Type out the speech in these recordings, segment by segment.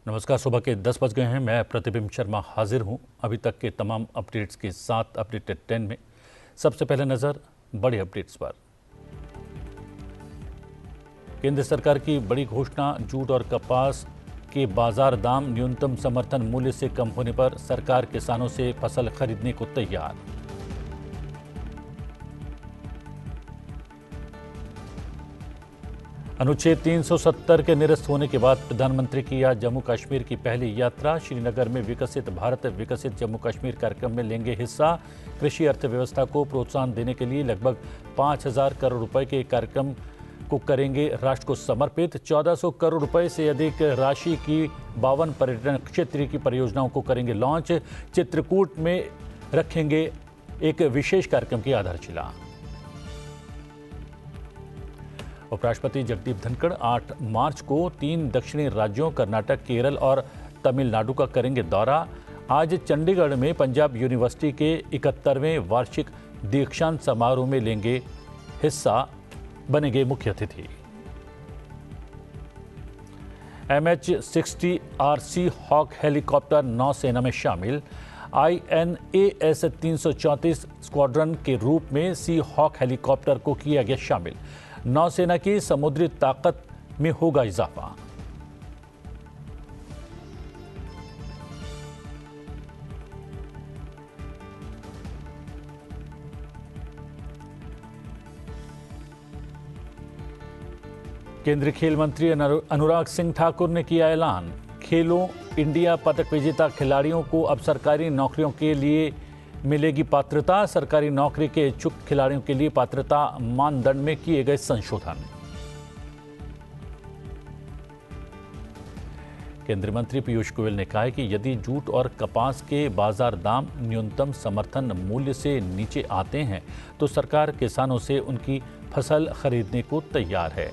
नमस्कार। सुबह के 10 बज गए हैं। मैं प्रतिबिंब शर्मा हाजिर हूं अभी तक के तमाम अपडेट्स के साथ अपडेटेड 10 में। सबसे पहले नजर बड़े अपडेट्स पर। केंद्र सरकार की बड़ी घोषणा, जूट और कपास के बाजार दाम न्यूनतम समर्थन मूल्य से कम होने पर सरकार किसानों से फसल खरीदने को तैयार। अनुच्छेद 370 के निरस्त होने के बाद प्रधानमंत्री की आज जम्मू कश्मीर की पहली यात्रा। श्रीनगर में विकसित भारत विकसित जम्मू कश्मीर कार्यक्रम में लेंगे हिस्सा। कृषि अर्थव्यवस्था को प्रोत्साहन देने के लिए लगभग 5,000 करोड़ रुपए के कार्यक्रम को करेंगे राष्ट्र को समर्पित। 1,400 करोड़ रुपए से अधिक राशि की 52 पर्यटन क्षेत्र की परियोजनाओं को करेंगे लॉन्च। चित्रकूट में रखेंगे एक विशेष कार्यक्रम की आधारशिला। उपराष्ट्रपति जगदीप धनखड़ 8 मार्च को 3 दक्षिणी राज्यों कर्नाटक, केरल और तमिलनाडु का करेंगे दौरा। आज चंडीगढ़ में पंजाब यूनिवर्सिटी के 71वें वार्षिक दीक्षांत समारोह में लेंगे हिस्सा, बनेंगे मुख्य अतिथि। MH-60 RC हॉक हेलीकॉप्टर नौसेना में शामिल। INAS 334 स्क्वाड्रन के रूप में सी हॉक हेलीकॉप्टर को किया गया शामिल। नौसेना की समुद्री ताकत में होगा इजाफा। केंद्रीय खेल मंत्री अनुराग सिंह ठाकुर ने किया ऐलान, खेलो इंडिया पदक विजेता खिलाड़ियों को अब सरकारी नौकरियों के लिए मिलेगी पात्रता। सरकारी नौकरी के इच्छुक खिलाड़ियों के लिए पात्रता मानदंड में किए गए संशोधन। केंद्रीय मंत्री पीयूष गोयल ने कहा है कि यदि जूट और कपास के बाजार दाम न्यूनतम समर्थन मूल्य से नीचे आते हैं तो सरकार किसानों से उनकी फसल खरीदने को तैयार है।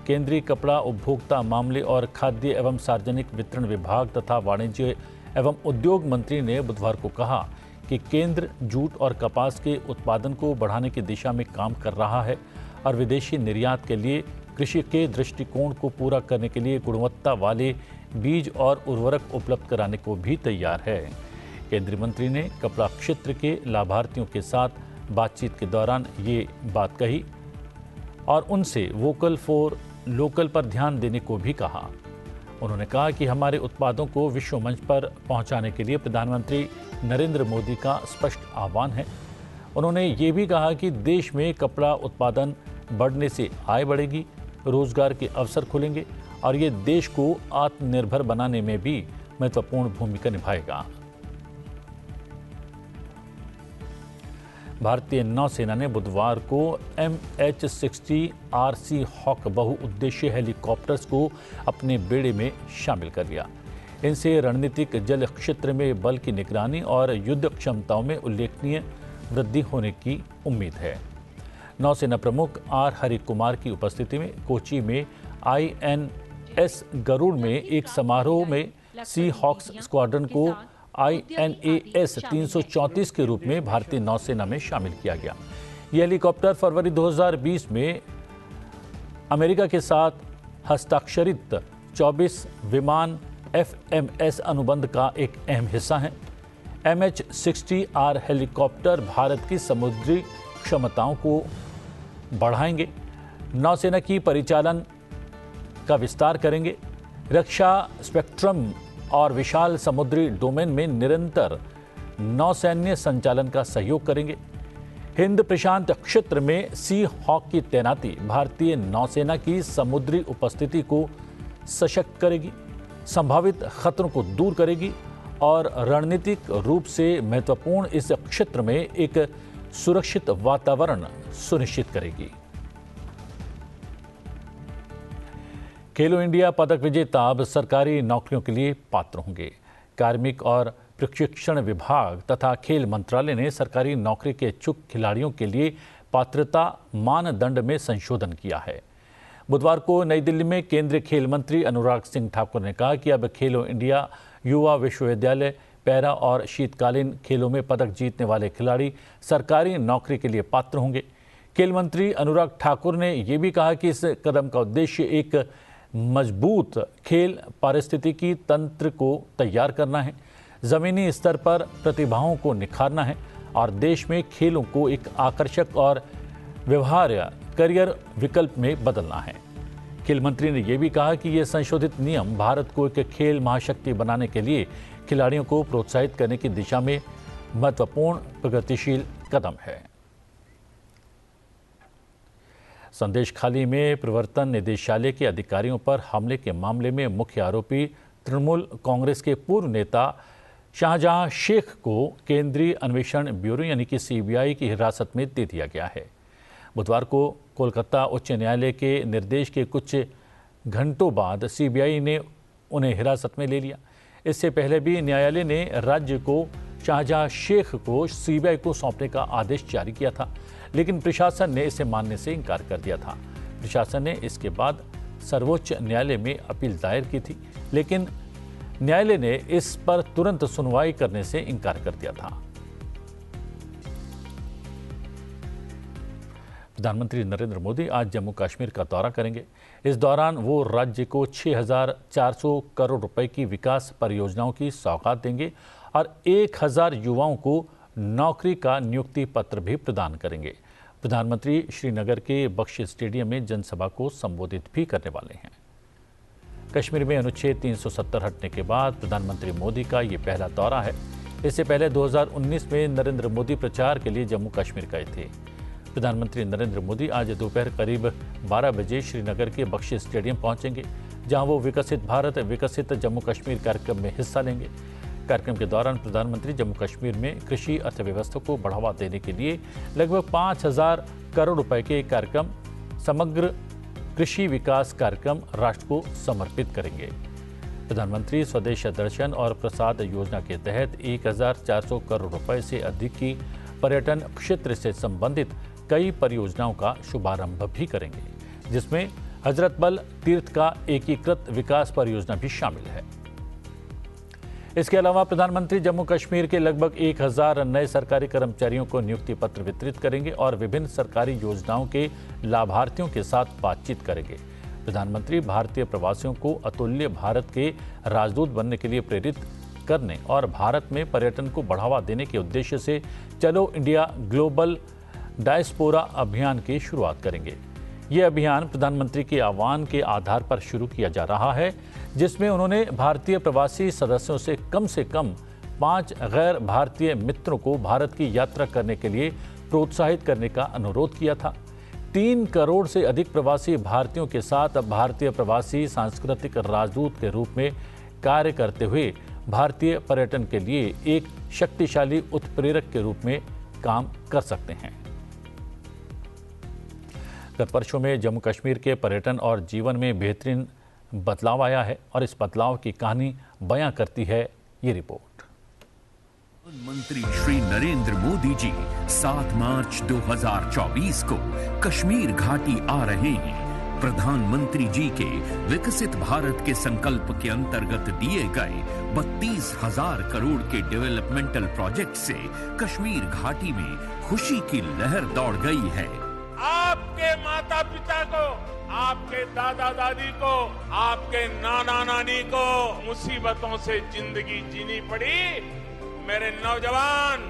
केंद्रीय कपड़ा, उपभोक्ता मामले और खाद्य एवं सार्वजनिक वितरण विभाग तथा वाणिज्य एवं उद्योग मंत्री ने बुधवार को कहा कि केंद्र जूट और कपास के उत्पादन को बढ़ाने की दिशा में काम कर रहा है और विदेशी निर्यात के लिए कृषि के दृष्टिकोण को पूरा करने के लिए गुणवत्ता वाले बीज और उर्वरक उपलब्ध कराने को भी तैयार है। केंद्रीय मंत्री ने कपड़ा क्षेत्र के लाभार्थियों के साथ बातचीत के दौरान ये बात कही और उनसे वोकल फॉर लोकल पर ध्यान देने को भी कहा। उन्होंने कहा कि हमारे उत्पादों को विश्व मंच पर पहुंचाने के लिए प्रधानमंत्री नरेंद्र मोदी का स्पष्ट आह्वान है। उन्होंने ये भी कहा कि देश में कपड़ा उत्पादन बढ़ने से आय बढ़ेगी, रोजगार के अवसर खुलेंगे और ये देश को आत्मनिर्भर बनाने में भी महत्वपूर्ण भूमिका निभाएगा। भारतीय नौसेना ने बुधवार को MH-60 RC हॉक बहुउद्देशीय हेलीकॉप्टर्स को अपने बेड़े में शामिल कर लिया। इनसे रणनीतिक जल क्षेत्र में बल की निगरानी और युद्ध क्षमताओं में उल्लेखनीय वृद्धि होने की उम्मीद है। नौसेना प्रमुख R हरि कुमार की उपस्थिति में कोची में INS गरुड़ में एक समारोह में सी हॉक्स स्क्वाड्रन को INAS 334 के रूप में भारतीय नौसेना में शामिल किया गया। यह हेलीकॉप्टर फरवरी 2020 में अमेरिका के साथ हस्ताक्षरित 24 विमान FMS अनुबंध का एक अहम हिस्सा है। MH-60 R हेलीकॉप्टर भारत की समुद्री क्षमताओं को बढ़ाएंगे, नौसेना की परिचालन का विस्तार करेंगे, रक्षा स्पेक्ट्रम और विशाल समुद्री डोमेन में निरंतर नौसैन्य संचालन का सहयोग करेंगे। हिंद प्रशांत क्षेत्र में सी हॉक की तैनाती भारतीय नौसेना की समुद्री उपस्थिति को सशक्त करेगी, संभावित खतरों को दूर करेगी और रणनीतिक रूप से महत्वपूर्ण इस क्षेत्र में एक सुरक्षित वातावरण सुनिश्चित करेगी। खेलो इंडिया पदक विजेता अब सरकारी नौकरियों के लिए पात्र होंगे। कार्मिक और प्रशिक्षण विभाग तथा खेल मंत्रालय ने सरकारी नौकरी के इच्छुक खिलाड़ियों के लिए पात्रता मानदंड में संशोधन किया है। बुधवार को नई दिल्ली में केंद्रीय खेल मंत्री अनुराग सिंह ठाकुर ने कहा कि अब खेलो इंडिया युवा विश्वविद्यालय, पैरा और शीतकालीन खेलों में पदक जीतने वाले खिलाड़ी सरकारी नौकरी के लिए पात्र होंगे। खेल मंत्री अनुराग ठाकुर ने यह भी कहा कि इस कदम का उद्देश्य एक मजबूत खेल पारिस्थितिकी तंत्र को तैयार करना है, ज़मीनी स्तर पर प्रतिभाओं को निखारना है और देश में खेलों को एक आकर्षक और व्यवहार्य करियर विकल्प में बदलना है। खेल मंत्री ने यह भी कहा कि यह संशोधित नियम भारत को एक खेल महाशक्ति बनाने के लिए खिलाड़ियों को प्रोत्साहित करने की दिशा में महत्वपूर्ण प्रगतिशील कदम है। संदेशखाली में प्रवर्तन निदेशालय के अधिकारियों पर हमले के मामले में मुख्य आरोपी तृणमूल कांग्रेस के पूर्व नेता शाहजहां शेख को केंद्रीय अन्वेषण ब्यूरो यानी कि सीबीआई की हिरासत में दे दिया गया है। बुधवार को कोलकाता उच्च न्यायालय के निर्देश के कुछ घंटों बाद सीबीआई ने उन्हें हिरासत में ले लिया। इससे पहले भी न्यायालय ने राज्य को शाहजहां शेख को सीबीआई को सौंपने का आदेश जारी किया था, लेकिन प्रशासन ने इसे मानने से इनकार कर दिया था। प्रशासन ने इसके बाद सर्वोच्च न्यायालय में अपील दायर की थी, लेकिन न्यायालय ने इस पर तुरंत सुनवाई करने से इनकार कर दिया था। प्रधानमंत्री नरेंद्र मोदी आज जम्मू कश्मीर का दौरा करेंगे। इस दौरान वो राज्य को 6,400 करोड़ रुपए की विकास परियोजनाओं की सौगात देंगे और 1,000 युवाओं को नौकरी का नियुक्ति पत्र भी प्रदान करेंगे। प्रधानमंत्री श्रीनगर के बख्शी स्टेडियम में जनसभा को संबोधित भी करने वाले हैं। कश्मीर में अनुच्छेद 370 हटने के बाद प्रधानमंत्री मोदी का ये पहला दौरा है। इससे पहले 2019 में नरेंद्र मोदी प्रचार के लिए जम्मू कश्मीर गए थे। प्रधानमंत्री नरेंद्र मोदी आज दोपहर करीब 12 बजे श्रीनगर के बख्शी स्टेडियम पहुंचेंगे, जहां वो विकसित भारत विकसित जम्मू कश्मीर कार्यक्रम में हिस्सा लेंगे। कार्यक्रम के दौरान प्रधानमंत्री जम्मू कश्मीर में कृषि अर्थव्यवस्था को बढ़ावा देने के लिए लगभग 5,000 करोड़ रुपए के कार्यक्रम समग्र कृषि विकास कार्यक्रम राष्ट्र को समर्पित करेंगे। प्रधानमंत्री स्वदेश दर्शन और प्रसाद योजना के तहत 1,400 करोड़ रुपए से अधिक की पर्यटन क्षेत्र से संबंधित कई परियोजनाओं का शुभारंभ भी करेंगे, जिसमें हजरत बल तीर्थ का एकीकृत विकास परियोजना भी शामिल है। इसके अलावा प्रधानमंत्री जम्मू कश्मीर के लगभग 1,000 नए सरकारी कर्मचारियों को नियुक्ति पत्र वितरित करेंगे और विभिन्न सरकारी योजनाओं के लाभार्थियों के साथ बातचीत करेंगे। प्रधानमंत्री भारतीय प्रवासियों को अतुल्य भारत के राजदूत बनने के लिए प्रेरित करने और भारत में पर्यटन को बढ़ावा देने के उद्देश्य से चलो इंडिया ग्लोबल डायस्पोरा अभियान की शुरुआत करेंगे। ये अभियान प्रधानमंत्री के आह्वान के आधार पर शुरू किया जा रहा है, जिसमें उन्होंने भारतीय प्रवासी सदस्यों से कम 5 गैर भारतीय मित्रों को भारत की यात्रा करने के लिए प्रोत्साहित करने का अनुरोध किया था। 3 करोड़ से अधिक प्रवासी भारतीयों के साथ भारतीय प्रवासी सांस्कृतिक राजदूत के रूप में कार्य करते हुए भारतीय पर्यटन के लिए एक शक्तिशाली उत्प्रेरक के रूप में काम कर सकते हैं। गत वर्षों में जम्मू कश्मीर के पर्यटन और जीवन में बेहतरीन बदलाव आया है और इस बदलाव की कहानी बयां करती है ये रिपोर्ट। प्रधानमंत्री श्री नरेंद्र मोदी जी 7 मार्च 2024 को कश्मीर घाटी आ रहे हैं। प्रधानमंत्री जी के विकसित भारत के संकल्प के अंतर्गत दिए गए 32,000 करोड़ के डेवलपमेंटल प्रोजेक्ट से कश्मीर घाटी में खुशी की लहर दौड़ गई है। आपके माता पिता को, आपके दादा दादी को, आपके नाना नानी को मुसीबतों से जिंदगी जीनी पड़ी। मेरे नौजवान,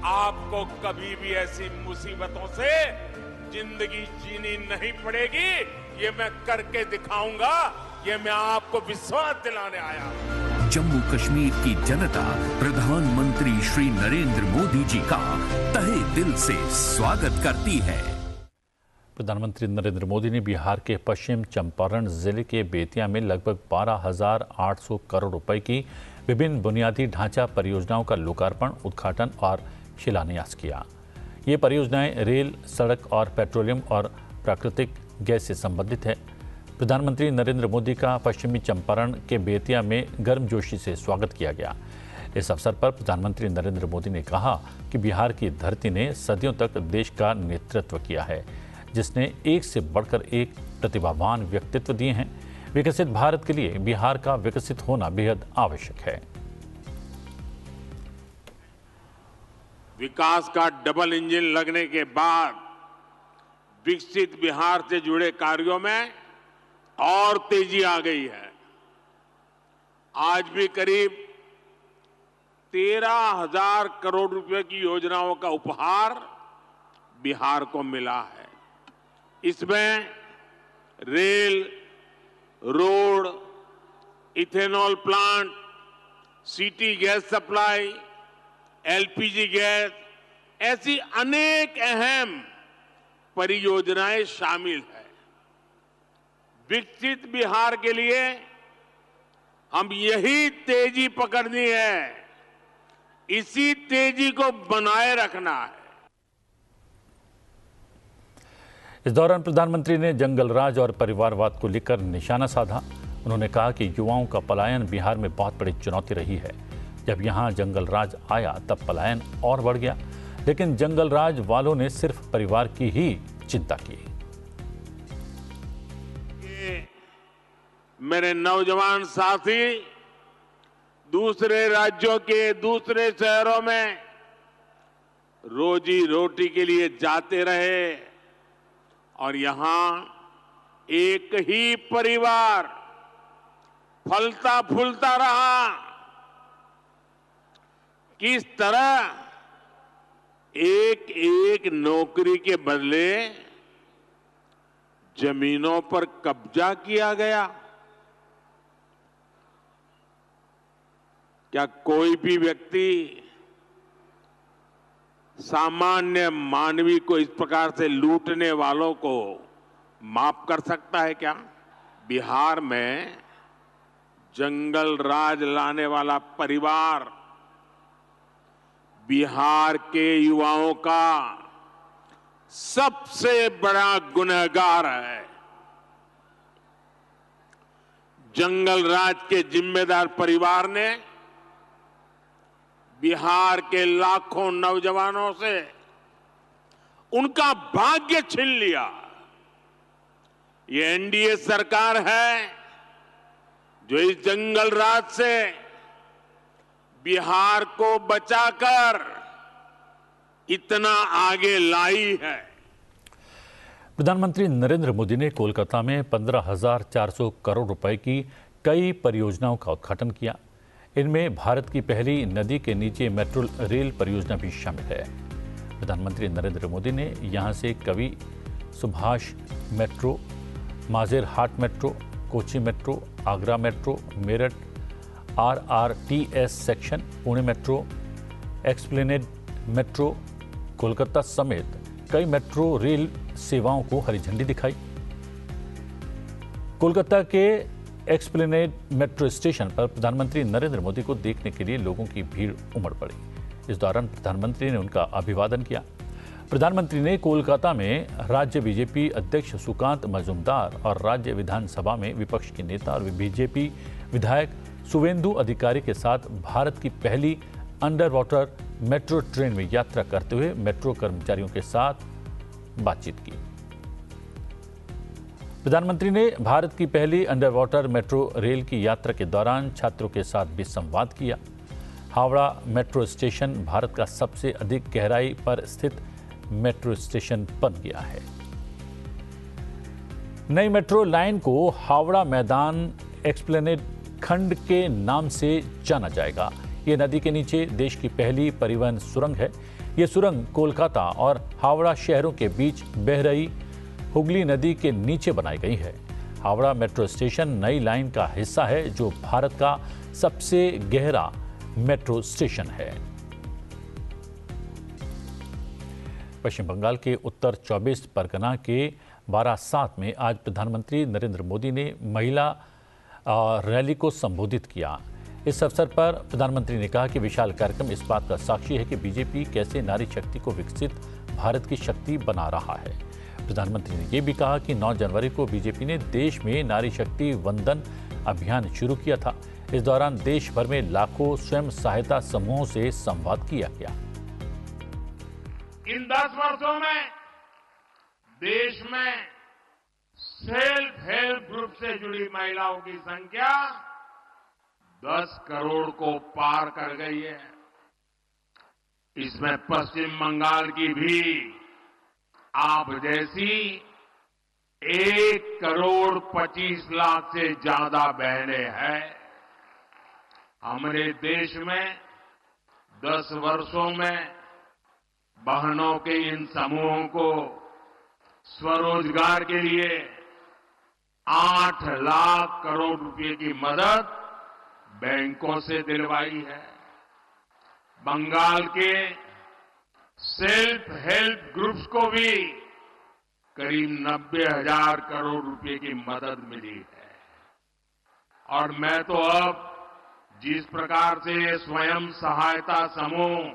आपको कभी भी ऐसी मुसीबतों से जिंदगी जीनी नहीं पड़ेगी। ये मैं करके दिखाऊंगा, ये मैं आपको विश्वास दिलाने आया हूं। जम्मू कश्मीर की जनता प्रधानमंत्री श्री नरेंद्र मोदी जी का तहे दिल से स्वागत करती है। प्रधानमंत्री नरेंद्र मोदी ने बिहार के पश्चिम चंपारण जिले के बेतिया में लगभग 12,800 करोड़ रुपए की विभिन्न बुनियादी ढांचा परियोजनाओं का लोकार्पण, उद्घाटन और शिलान्यास किया। ये परियोजनाएं रेल, सड़क और पेट्रोलियम और प्राकृतिक गैस से संबंधित है। प्रधानमंत्री नरेंद्र मोदी का पश्चिमी चंपारण के बेतिया में गर्मजोशी से स्वागत किया गया। इस अवसर पर प्रधानमंत्री नरेंद्र मोदी ने कहा कि बिहार की धरती ने सदियों तक देश का नेतृत्व किया है, जिसने एक से बढ़कर एक प्रतिभावान व्यक्तित्व दिए हैं। विकसित भारत के लिए बिहार का विकसित होना बेहद आवश्यक है। विकास का डबल इंजन लगने के बाद विकसित बिहार से जुड़े कार्यों में और तेजी आ गई है। आज भी करीब 13,000 करोड़ रुपए की योजनाओं का उपहार बिहार को मिला है। इसमें rail, road, ethanol plant, city gas supply, LPG gas, ऐसी अनेक अहम परियोजनाएं शामिल है। विकसित बिहार के लिए हम यही तेजी पकड़नी है, इसी तेजी को बनाए रखना है। इस दौरान प्रधानमंत्री ने जंगल राज और परिवारवाद को लेकर निशाना साधा। उन्होंने कहा कि युवाओं का पलायन बिहार में बहुत बड़ी चुनौती रही है। जब यहां जंगल राज आया तब पलायन और बढ़ गया, लेकिन जंगल राज वालों ने सिर्फ परिवार की ही चिंता की। मेरे नौजवान साथी दूसरे राज्यों के दूसरे शहरों में रोजी रोटी के लिए जाते रहे और यहां एक ही परिवार फलता फूलता रहा। किस तरह एक एक नौकरी के बदले जमीनों पर कब्जा किया गया। क्या कोई भी व्यक्ति सामान्य मानवी को इस प्रकार से लूटने वालों को माफ कर सकता है क्या? बिहार में जंगल राज लाने वाला परिवार बिहार के युवाओं का सबसे बड़ा गुनहगार है। जंगल राज के जिम्मेदार परिवार ने बिहार के लाखों नौजवानों से उनका भाग्य छीन लिया। ये एनडीए सरकार है जो इस जंगल राज से बिहार को बचाकर इतना आगे लाई है। प्रधानमंत्री नरेंद्र मोदी ने कोलकाता में 15,400 करोड़ रुपए की कई परियोजनाओं का उद्घाटन किया। इनमें भारत की पहली नदी के नीचे मेट्रो रेल परियोजना भी शामिल है। प्रधानमंत्री नरेंद्र मोदी ने यहां से Kavi Subhash metro, Majerhat metro, Kochi metro, Agra metro, Meerut RRTS section, Pune metro, Esplanade metro, Kolkata समेत कई मेट्रो रेल सेवाओं को हरी झंडी दिखाई। कोलकाता के एक्सप्लेनेड मेट्रो स्टेशन पर प्रधानमंत्री नरेंद्र मोदी को देखने के लिए लोगों की भीड़ उमड़ पड़ी। इस दौरान प्रधानमंत्री ने उनका अभिवादन किया। प्रधानमंत्री ने कोलकाता में राज्य बीजेपी अध्यक्ष सुकांत मजूमदार और राज्य विधानसभा में विपक्ष के नेता और बीजेपी विधायक शुवेंदु अधिकारी के साथ भारत की पहली अंडर वाटर मेट्रो ट्रेन में यात्रा करते हुए मेट्रो कर्मचारियों के साथ बातचीत की। प्रधानमंत्री ने भारत की पहली अंडर वाटर मेट्रो रेल की यात्रा के दौरान छात्रों के साथ भी संवाद किया। हावड़ा मेट्रो स्टेशन भारत का सबसे अधिक गहराई पर स्थित मेट्रो स्टेशन बन गया है। नई मेट्रो लाइन को हावड़ा मैदान एक्सप्लेनेड खंड के नाम से जाना जाएगा। ये नदी के नीचे देश की पहली परिवहन सुरंग है। ये सुरंग कोलकाता और हावड़ा शहरों के बीच बह रही हुगली नदी के नीचे बनाई गई है। हावड़ा मेट्रो स्टेशन नई लाइन का हिस्सा है जो भारत का सबसे गहरा मेट्रो स्टेशन है। पश्चिम बंगाल के उत्तर 24 परगना के बारासात में आज प्रधानमंत्री नरेंद्र मोदी ने महिला रैली को संबोधित किया। इस अवसर पर प्रधानमंत्री ने कहा कि विशाल कार्यक्रम इस बात का साक्षी है कि बीजेपी कैसे नारी शक्ति को विकसित भारत की शक्ति बना रहा है। प्रधानमंत्री ने यह भी कहा कि 9 जनवरी को बीजेपी ने देश में नारी शक्ति वंदन अभियान शुरू किया था। इस दौरान देश भर में लाखों स्वयं सहायता समूहों से संवाद किया गया। इन 10 वर्षों में देश में सेल्फ हेल्प ग्रुप से जुड़ी महिलाओं की संख्या 10 करोड़ को पार कर गई है। इसमें पश्चिम बंगाल की भी आप जैसी 1,25,00,000 से ज्यादा बहनें हैं। हमारे देश में 10 वर्षों में बहनों के इन समूहों को स्वरोजगार के लिए 8 लाख करोड़ रुपए की मदद बैंकों से दिलवाई है। बंगाल के सेल्फ हेल्प ग्रुप्स को भी करीब 90,000 करोड़ रुपए की मदद मिली है। और मैं तो अब जिस प्रकार से स्वयं सहायता समूह,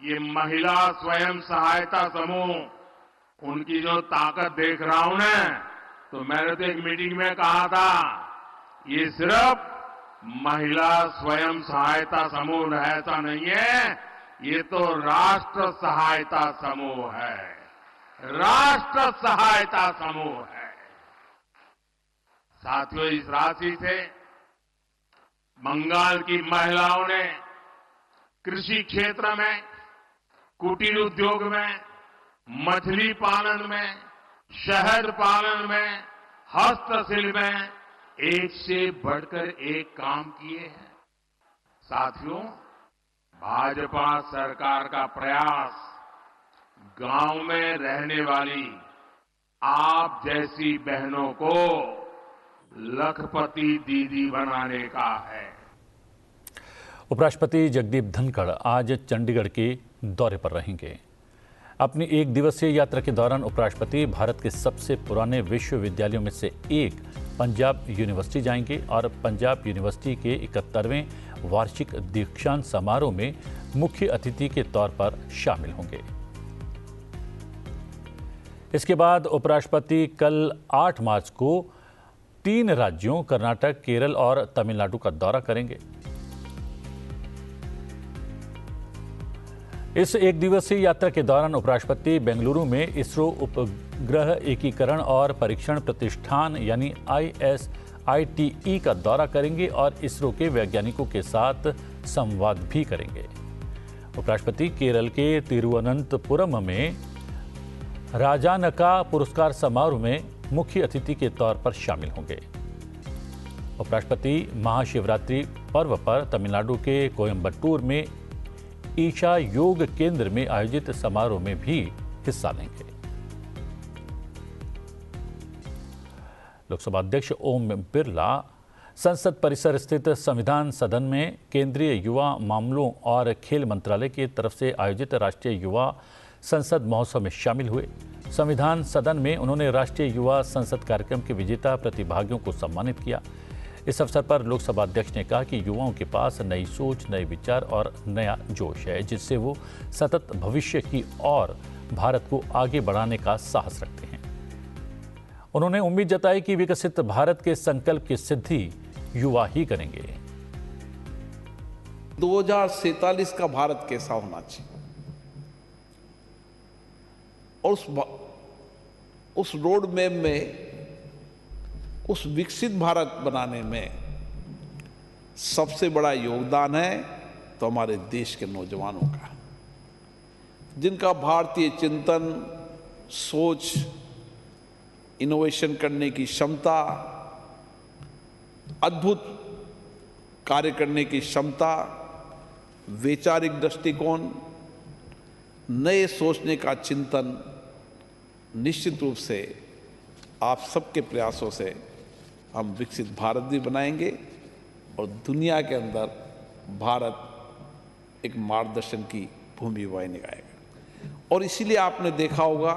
ये महिला स्वयं सहायता समूह, उनकी जो ताकत देख रहा हूं ना, तो मैंने तो एक मीटिंग में कहा था, ये सिर्फ महिला स्वयं सहायता समूह ऐसा नहीं है, ये तो राष्ट्र सहायता समूह है, राष्ट्र सहायता समूह है। साथियों, इस राशि से बंगाल की महिलाओं ने कृषि क्षेत्र में, कुटीर उद्योग में, मछली पालन में, शहद पालन में, हस्तशिल्प में एक से बढ़कर एक काम किए हैं। साथियों, भाजपा सरकार का प्रयास गांव में रहने वाली आप जैसी बहनों को लखपति दीदी बनाने का है। उपराष्ट्रपति जगदीप धनखड़ आज चंडीगढ़ के दौरे पर रहेंगे। अपनी 1 दिवसीय यात्रा के दौरान उपराष्ट्रपति भारत के सबसे पुराने विश्वविद्यालयों में से एक पंजाब यूनिवर्सिटी जाएंगे और पंजाब यूनिवर्सिटी के 71वें वार्षिक दीक्षांत समारोह में मुख्य अतिथि के तौर पर शामिल होंगे। इसके बाद उपराष्ट्रपति कल 8 मार्च को 3 राज्यों कर्नाटक, केरल और तमिलनाडु का दौरा करेंगे। इस 1 दिवसीय यात्रा के दौरान उपराष्ट्रपति बेंगलुरु में इसरो उपग्रह एकीकरण और परीक्षण प्रतिष्ठान यानी ISITE का दौरा करेंगे और इसरो के वैज्ञानिकों के साथ संवाद भी करेंगे। उपराष्ट्रपति केरल के तिरुवनंतपुरम में राजानका पुरस्कार समारोह में मुख्य अतिथि के तौर पर शामिल होंगे। उपराष्ट्रपति महाशिवरात्रि पर्व पर तमिलनाडु के कोयम्बटूर में ईशा योग केंद्र में आयोजित समारोह में भी हिस्सा लेंगे। लोकसभा अध्यक्ष ओम बिरला संसद परिसर स्थित संविधान सदन में केंद्रीय युवा मामलों और खेल मंत्रालय की तरफ से आयोजित राष्ट्रीय युवा संसद महोत्सव में शामिल हुए। संविधान सदन में उन्होंने राष्ट्रीय युवा संसद कार्यक्रम के विजेता प्रतिभागियों को सम्मानित किया। इस अवसर पर लोकसभा अध्यक्ष ने कहा कि युवाओं के पास नई सोच, नए विचार और नया जोश है, जिससे वो सतत भविष्य की ओर भारत को आगे बढ़ाने का साहस रखते हैं। उन्होंने उम्मीद जताई कि विकसित भारत के संकल्प की सिद्धि युवा ही करेंगे। 2047 का भारत कैसा होना चाहिए और उस रोड मैप में, उस विकसित भारत बनाने में सबसे बड़ा योगदान है तो हमारे देश के नौजवानों का, जिनका भारतीय चिंतन, सोच, इनोवेशन करने की क्षमता, अद्भुत कार्य करने की क्षमता, वैचारिक दृष्टिकोण, नए सोचने का चिंतन निश्चित रूप से आप सबके प्रयासों से हम विकसित भारत भी बनाएंगे और दुनिया के अंदर भारत एक मार्गदर्शन की भूमिका निभाएगा। और इसीलिए आपने देखा होगा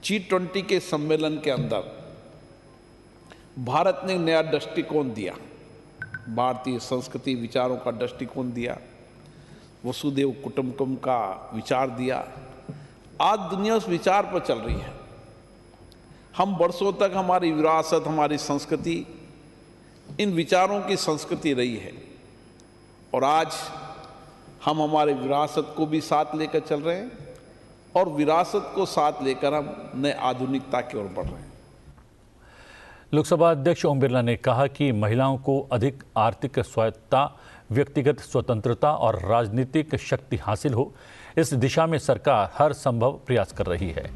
G20 के सम्मेलन के अंदर भारत ने नया दृष्टिकोण दिया, भारतीय संस्कृति विचारों का दृष्टिकोण दिया, वसुधैव कुटुंबकम का विचार दिया। आज दुनिया उस विचार पर चल रही है। हम वर्षों तक हमारी विरासत, हमारी संस्कृति, इन विचारों की संस्कृति रही है और आज हम हमारे विरासत को भी साथ लेकर चल रहे हैं और विरासत को साथ लेकर हम नए आधुनिकता की ओर बढ़ रहे हैं। लोकसभा अध्यक्ष ओम बिरला ने कहा कि महिलाओं को अधिक आर्थिक स्वायत्तता, व्यक्तिगत स्वतंत्रता और राजनीतिक शक्ति हासिल हो, इस दिशा में सरकार हर संभव प्रयास कर रही है।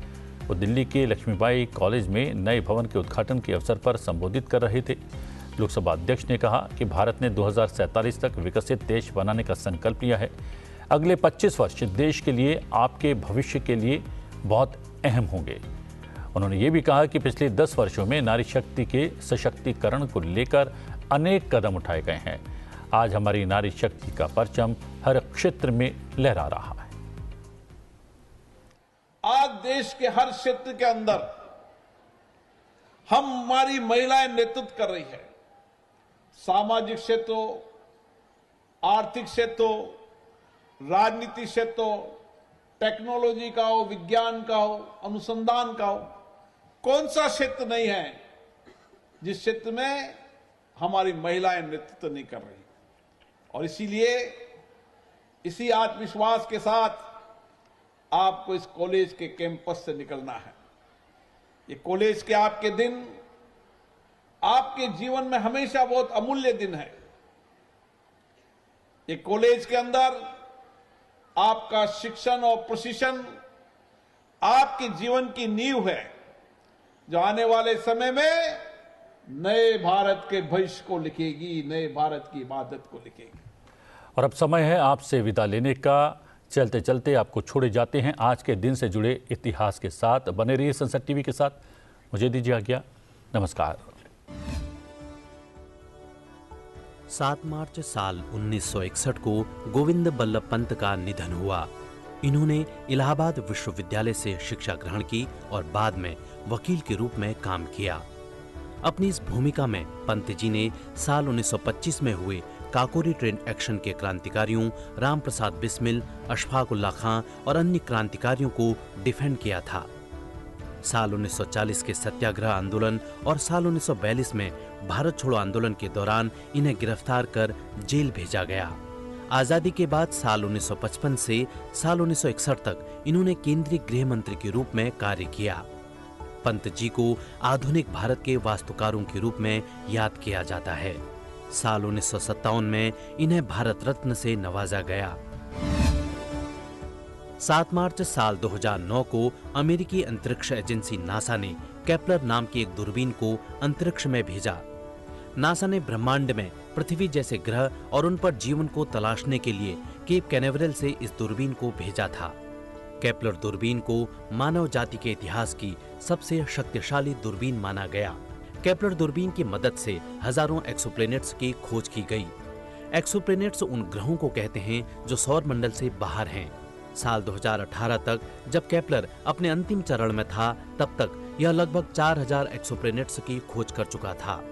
वो दिल्ली के लक्ष्मीबाई कॉलेज में नए भवन के उद्घाटन के अवसर पर संबोधित कर रहे थे। लोकसभा अध्यक्ष ने कहा कि भारत ने 2047 तक विकसित देश बनाने का संकल्प लिया है। अगले 25 वर्ष देश के लिए, आपके भविष्य के लिए बहुत अहम होंगे। उन्होंने ये भी कहा कि पिछले 10 वर्षों में नारी शक्ति के सशक्तिकरण को लेकर अनेक कदम उठाए गए हैं। आज हमारी नारी शक्ति का परचम हर क्षेत्र में लहरा रहा है। आज देश के हर क्षेत्र के अंदर हमारी महिलाएं नेतृत्व कर रही है। सामाजिक क्षेत्र हो, आर्थिक क्षेत्र हो, राजनीतिक क्षेत्र हो, टेक्नोलॉजी का हो, विज्ञान का हो, अनुसंधान का हो, कौन सा क्षेत्र नहीं है जिस क्षेत्र में हमारी महिलाएं नेतृत्व नहीं कर रही। और इसीलिए इसी आत्मविश्वास के साथ आपको इस कॉलेज के कैंपस से निकलना है। ये कॉलेज के आपके दिन आपके जीवन में हमेशा बहुत अमूल्य दिन है। ये कॉलेज के अंदर आपका शिक्षण और प्रशिक्षण आपके जीवन की नींव है, जो आने वाले समय में नए भारत के भविष्य को लिखेगी, नए भारत की इबादत को लिखेगी। और अब समय है आपसे विदा लेने का। चलते चलते आपको छोड़े जाते हैं आज के दिन से जुड़े इतिहास के साथ। बने रहिए संसद टीवी के साथ। मुझे दीजिए आज्ञा। नमस्कार। 7 मार्च साल 1961 को गोविंद बल्लभ पंत का निधन हुआ। इन्होंने इलाहाबाद विश्वविद्यालय से शिक्षा ग्रहण की और बाद में वकील के रूप में काम किया। अपनी इस भूमिका में पंत जी ने साल 1925 में हुए काकोरी ट्रेन एक्शन के क्रांतिकारियों राम प्रसाद बिस्मिल, अशफाक उल्लाह खां और अन्य क्रांतिकारियों को डिफेंड किया था। साल 1940 के सत्याग्रह आंदोलन और साल 1942 में भारत छोड़ो आंदोलन के दौरान इन्हें गिरफ्तार कर जेल भेजा गया। आजादी के बाद साल 1955 से साल 1961 तक इन्होंने केंद्रीय गृह मंत्री के रूप में कार्य किया। पंत जी को आधुनिक भारत के वास्तुकारों के रूप में याद किया जाता है। साल 1957 में इन्हें भारत रत्न से नवाजा गया। 7 मार्च साल 2009 को अमेरिकी अंतरिक्ष एजेंसी नासा ने केपलर नाम की एक दूरबीन को अंतरिक्ष में भेजा। नासा ने ब्रह्मांड में पृथ्वी जैसे ग्रह और उन पर जीवन को तलाशने के लिए केप कैनावेरल से इस दूरबीन को भेजा था। केपलर दूरबीन को मानव जाति के इतिहास की सबसे शक्तिशाली दूरबीन माना गया। केपलर दूरबीन की मदद से हजारों एक्सोप्लैनेट्स की खोज की गई। एक्सोप्लैनेट्स उन ग्रहों को कहते हैं जो सौर मंडल से बाहर हैं। साल 2018 तक जब केपलर अपने अंतिम चरण में था, तब तक यह लगभग 4000 एक्सोप्लैनेट्स की खोज कर चुका था।